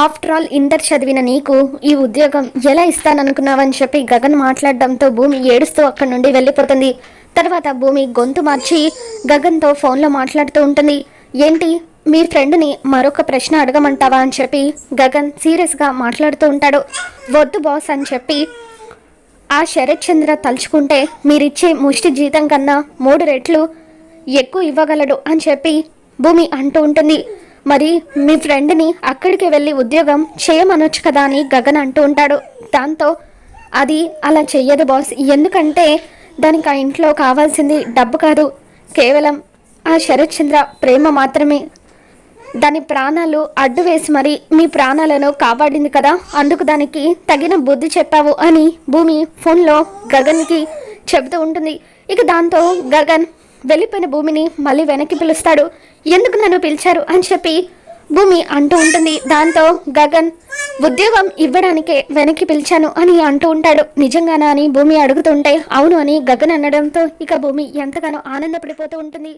After all inter చదివిన నీకు ఈ ఉద్యోగం ఎలా ఇస్తాననుకున్నావని చెప్పి గగన్ మాట్లాడడంతో భూమి ఏడుస్తూ అక్కడి నుండి వెళ్ళిపోతుంది. తర్వాత భూమి గొంతు మార్చి గగన్తో ఫోన్లో మాట్లాడుతూ ఉంటుంది. ఏంటి, మీ ఫ్రెండ్ని మరొక ప్రశ్న అడగమంటావా అని చెప్పి గగన్ సీరియస్గా మాట్లాడుతూ ఉంటాడు. వద్దు బాస్ అని చెప్పి ఆ శరత్ చంద్ర తలుచుకుంటే మీరిచ్చే ముష్టి జీతం కన్నా 3 రెట్లు ఎక్కువ ఇవ్వగలడు అని చెప్పి భూమి అంటూ ఉంటుంది. మరి మీ ఫ్రెండ్ని అక్కడికి వెళ్ళి ఉద్యోగం చేయమనొచ్చు కదా అని గగన్ అంటూ ఉంటాడు. దాంతో అది అలా చెయ్యదు బాస్, ఎందుకంటే దానికి ఆ ఇంట్లో కావాల్సింది డబ్బు కాదు, కేవలం ఆ శరత్ చంద్ర ప్రేమ మాత్రమే. దాని ప్రాణాలు అడ్డు వేసి మరి మీ ప్రాణాలను కాపాడింది కదా, అందుకు దానికి తగిన బుద్ధి చెప్పావు అని భూమి ఫోన్లో గగన్కి చెబుతూ ఉంటుంది. ఇక దాంతో గగన్ వెళ్ళిపోయిన భూమిని మళ్ళీ వెనక్కి పిలుస్తాడు. ఎందుకు నన్ను పిలిచారు అని చెప్పి భూమి అంటూ ఉంటుంది. దాంతో గగన్ ఉద్యోగం ఇవ్వడానికే వెనక్కి పిలిచాను అని అంటూ ఉంటాడు. నిజంగానా అని భూమి అడుగుతుంటే అవును అని గగన్ అనడంతో ఇక భూమి ఎంతగానో ఆనందపడిపోతూ ఉంటుంది.